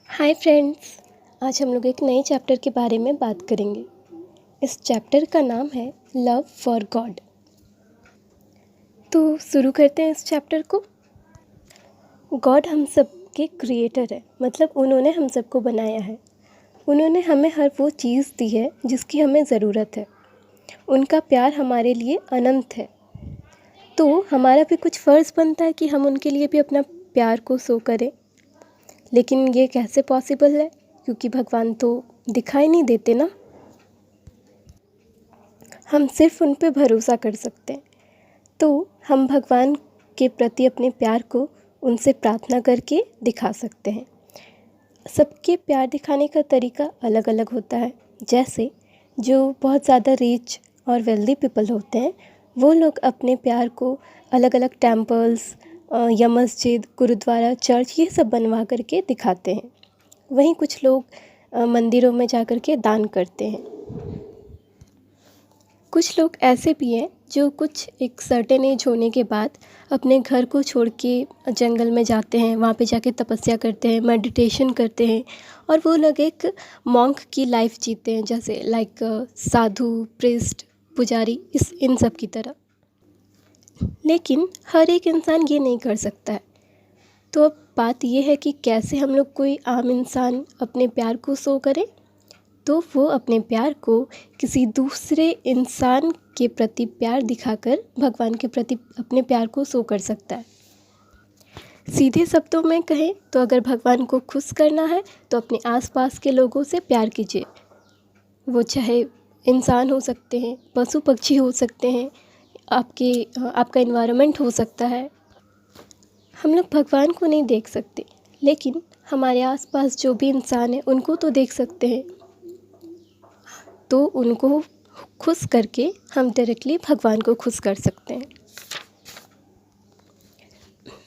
Hi friends. आज हम लोग एक नए चैप्टर के बारे में बात करेंगे। इस चैप्टर का नाम है लव फॉर गॉड। तो शुरू करते हैं इस चैप्टर को। गॉड हम सब के क्रिएटर है, मतलब उन्होंने हम सबको बनाया है। उन्होंने हमें हर वो चीज़ दी है जिसकी हमें ज़रूरत है। उनका प्यार हमारे लिए अनंत है, तो हमारा भी कुछ फ़र्ज़ बनता है कि हम उनके लिए भी अपना प्यार को शो करें। लेकिन ये कैसे पॉसिबल है, क्योंकि भगवान तो दिखाई नहीं देते ना। हम सिर्फ उन पे भरोसा कर सकते हैं। तो हम भगवान के प्रति अपने प्यार को उनसे प्रार्थना करके दिखा सकते हैं। सबके प्यार दिखाने का तरीका अलग अलग होता है। जैसे जो बहुत ज़्यादा रिच और वेल्दी पीपल होते हैं, वो लोग अपने प्यार को अलग अलग टेम्पल्स या मस्जिद, गुरुद्वारा, चर्च, ये सब बनवा करके दिखाते हैं। वहीं कुछ लोग मंदिरों में जा कर के दान करते हैं। कुछ लोग ऐसे भी हैं जो कुछ एक सर्टेन एज होने के बाद अपने घर को छोड़ के जंगल में जाते हैं, वहाँ पे जाके तपस्या करते हैं, मेडिटेशन करते हैं, और वो लोग एक मॉन्क की लाइफ जीते हैं, जैसे लाइक साधु, प्रिस्ट, पुजारी, इन सब की तरह। लेकिन हर एक इंसान ये नहीं कर सकता है। तो अब बात ये है कि कैसे हम लोग कोई आम इंसान अपने प्यार को शो करें। तो वो अपने प्यार को किसी दूसरे इंसान के प्रति प्यार दिखाकर भगवान के प्रति अपने प्यार को शो कर सकता है। सीधे शब्दों में कहें तो अगर भगवान को खुश करना है तो अपने आसपास के लोगों से प्यार कीजिए। वो चाहे इंसान हो सकते हैं, पशु पक्षी हो सकते हैं, आपका इन्वायरमेंट हो सकता है। हम लोग भगवान को नहीं देख सकते, लेकिन हमारे आसपास जो भी इंसान है उनको तो देख सकते हैं। तो उनको खुश करके हम डायरेक्टली भगवान को खुश कर सकते हैं।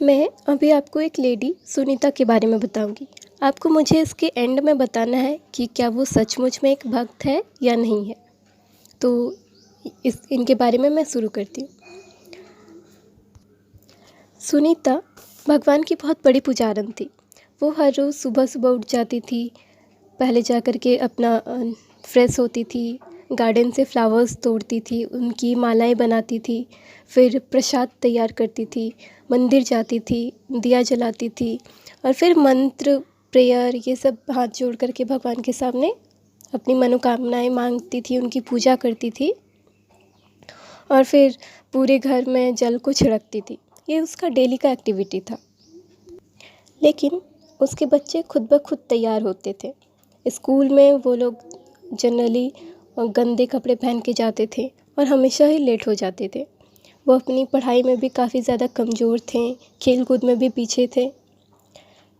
मैं अभी आपको एक लेडी सुनीता के बारे में बताऊंगी। आपको मुझे इसके एंड में बताना है कि क्या वो सचमुच में एक भक्त है या नहीं है। तो इनके बारे में मैं शुरू करती हूँ। सुनीता भगवान की बहुत बड़ी पुजारन थी। वो हर रोज़ सुबह सुबह उठ जाती थी, पहले जा कर के अपना फ्रेश होती थी, गार्डन से फ्लावर्स तोड़ती थी, उनकी मालाएं बनाती थी, फिर प्रसाद तैयार करती थी, मंदिर जाती थी, दिया जलाती थी, और फिर मंत्र, प्रेयर, ये सब हाथ जोड़ करके भगवान के सामने अपनी मनोकामनाएं मांगती थी, उनकी पूजा करती थी, और फिर पूरे घर में जल को छिड़कती थी। ये उसका डेली का एक्टिविटी था। लेकिन उसके बच्चे खुद ब खुद तैयार होते थे। स्कूल में वो लोग जनरली गंदे कपड़े पहन के जाते थे और हमेशा ही लेट हो जाते थे। वो अपनी पढ़ाई में भी काफ़ी ज़्यादा कमज़ोर थे, खेल कूद में भी पीछे थे।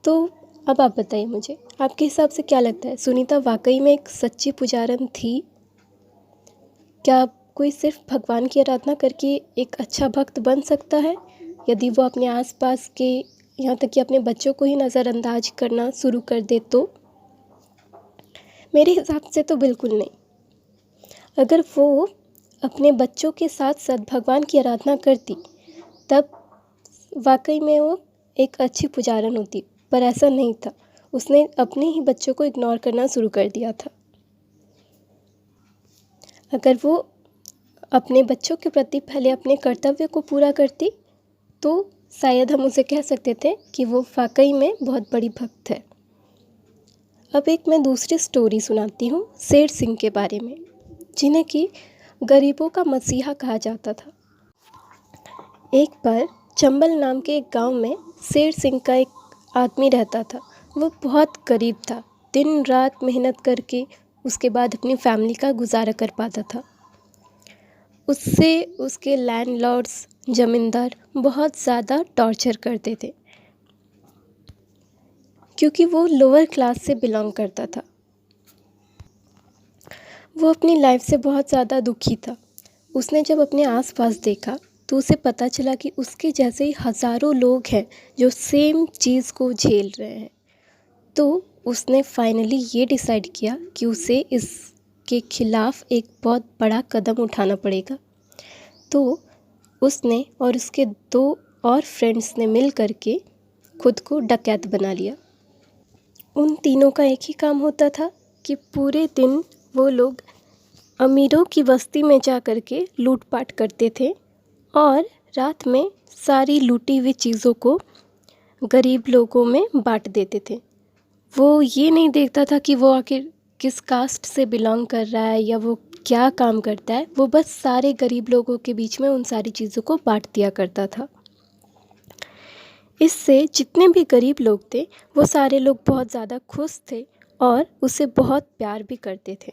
तो अब आप बताइए मुझे, आपके हिसाब से क्या लगता है, सुनीता वाकई में एक सच्ची पुजारन थी? क्या कोई सिर्फ भगवान की आराधना करके एक अच्छा भक्त बन सकता है, यदि वो अपने आसपास के, यहाँ तक कि अपने बच्चों को ही नज़रअंदाज करना शुरू कर दे तो? मेरे हिसाब से तो बिल्कुल नहीं। अगर वो अपने बच्चों के साथ साथ भगवान की आराधना करती, तब वाकई में वो एक अच्छी पुजारन होती। पर ऐसा नहीं था। उसने अपने ही बच्चों को इग्नोर करना शुरू कर दिया था। अगर वो अपने बच्चों के प्रति पहले अपने कर्तव्य को पूरा करती, तो शायद हम उसे कह सकते थे कि वो वाकई में बहुत बड़ी भक्त है। अब एक मैं दूसरी स्टोरी सुनाती हूँ शेर सिंह के बारे में, जिन्हें कि गरीबों का मसीहा कहा जाता था। एक बार चंबल नाम के एक गांव में शेर सिंह का एक आदमी रहता था। वो बहुत गरीब था, दिन रात मेहनत करके उसके बाद अपनी फैमिली का गुजारा कर पाता था। उससे उसके लैंडलॉर्ड्स, ज़मींदार बहुत ज़्यादा टॉर्चर करते थे, क्योंकि वो लोअर क्लास से बिलोंग करता था। वो अपनी लाइफ से बहुत ज़्यादा दुखी था। उसने जब अपने आसपास देखा तो उसे पता चला कि उसके जैसे ही हज़ारों लोग हैं जो सेम चीज़ को झेल रहे हैं। तो उसने फाइनली ये डिसाइड किया कि उसे इसके खिलाफ़ एक बहुत बड़ा कदम उठाना पड़ेगा। तो उसने और उसके 2 और फ्रेंड्स ने मिल करके खुद को डकैत बना लिया। उन तीनों का एक ही काम होता था कि पूरे दिन वो लोग अमीरों की बस्ती में जा कर के लूटपाट करते थे और रात में सारी लूटी हुई चीज़ों को गरीब लोगों में बांट देते थे। वो ये नहीं देखता था कि वो आखिर किस कास्ट से बिलोंग कर रहा है या वो क्या काम करता है, वो बस सारे गरीब लोगों के बीच में उन सारी चीज़ों को बांट दिया करता था। इससे जितने भी गरीब लोग थे वो सारे लोग बहुत ज़्यादा खुश थे और उसे बहुत प्यार भी करते थे,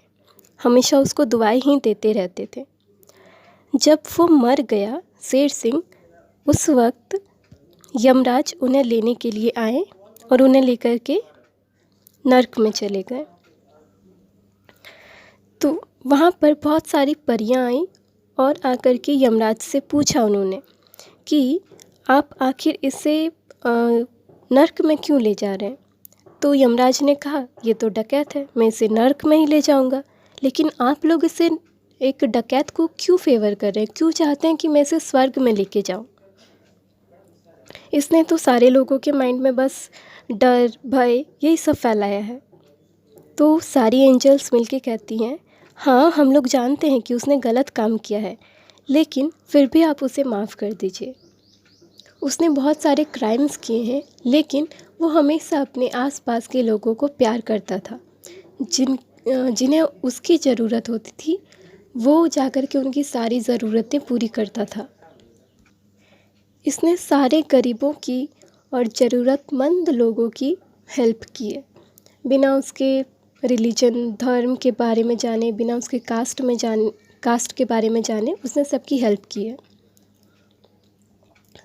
हमेशा उसको दुआएं ही देते रहते थे। जब वो मर गया शेर सिंह, उस वक्त यमराज उन्हें लेने के लिए आए और उन्हें लेकर के नर्क में चले गए। तो वहाँ पर बहुत सारी परियां आईं और आकर के यमराज से पूछा उन्होंने कि आप आखिर इसे नर्क में क्यों ले जा रहे हैं। तो यमराज ने कहा, ये तो डकैत है, मैं इसे नर्क में ही ले जाऊंगा, लेकिन आप लोग इसे एक डकैत को क्यों फेवर कर रहे हैं, क्यों चाहते हैं कि मैं इसे स्वर्ग में लेके जाऊं। इसने तो सारे लोगों के माइंड में बस डर भय यही सब फैलाया है। तो सारी एंजल्स मिलके कहती हैं, हाँ हम लोग जानते हैं कि उसने गलत काम किया है, लेकिन फिर भी आप उसे माफ़ कर दीजिए। उसने बहुत सारे क्राइम्स किए हैं, लेकिन वो हमेशा अपने आसपास के लोगों को प्यार करता था। जिन्हें उसकी ज़रूरत होती थी वो जाकर के उनकी सारी ज़रूरतें पूरी करता था। इसने सारे गरीबों की और ज़रूरतमंद लोगों की हेल्प की है, बिना उसके रिलीजन धर्म के बारे में जाने, बिना उसके कास्ट के बारे में जाने उसने सबकी हेल्प की है।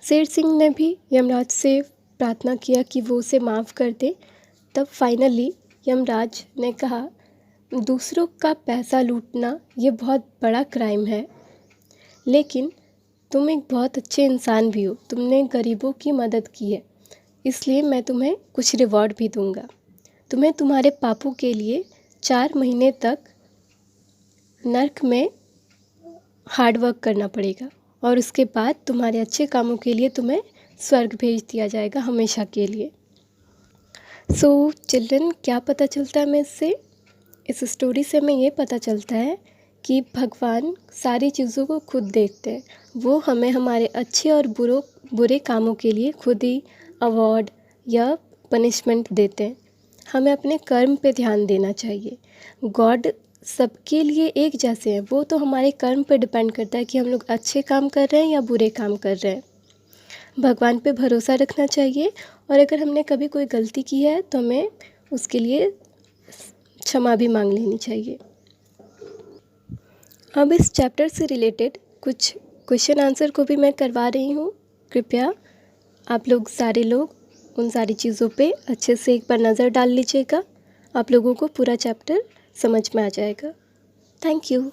शेर सिंह ने भी यमराज से प्रार्थना किया कि वो उसे माफ़ कर दे। तब फाइनली यमराज ने कहा, दूसरों का पैसा लूटना ये बहुत बड़ा क्राइम है, लेकिन तुम एक बहुत अच्छे इंसान भी हो, तुमने गरीबों की मदद की है, इसलिए मैं तुम्हें कुछ रिवॉर्ड भी दूंगा। तुम्हें तुम्हारे पापों के लिए 4 महीने तक नर्क में हार्ड वर्क करना पड़ेगा और उसके बाद तुम्हारे अच्छे कामों के लिए तुम्हें स्वर्ग भेज दिया जाएगा हमेशा के लिए। सो चिल्ड्रन, क्या पता चलता है हमें इससे? इस स्टोरी से हमें ये पता चलता है कि भगवान सारी चीज़ों को खुद देखते हैं। वो हमें हमारे अच्छे और बुरे कामों के लिए खुद ही अवार्ड या पनिशमेंट देते हैं। हमें अपने कर्म पे ध्यान देना चाहिए। गॉड सबके लिए एक जैसे हैं, वो तो हमारे कर्म पे डिपेंड करता है कि हम लोग अच्छे काम कर रहे हैं या बुरे काम कर रहे हैं। भगवान पे भरोसा रखना चाहिए और अगर हमने कभी कोई गलती की है तो हमें उसके लिए क्षमा भी मांग लेनी चाहिए। अब इस चैप्टर से रिलेटेड कुछ क्वेश्चन आंसर को भी मैं करवा रही हूँ। कृपया आप लोग सारे लोग उन सारी चीज़ों पे अच्छे से एक बार नज़र डाल लीजिएगा, आप लोगों को पूरा चैप्टर समझ में आ जाएगा। Thank you.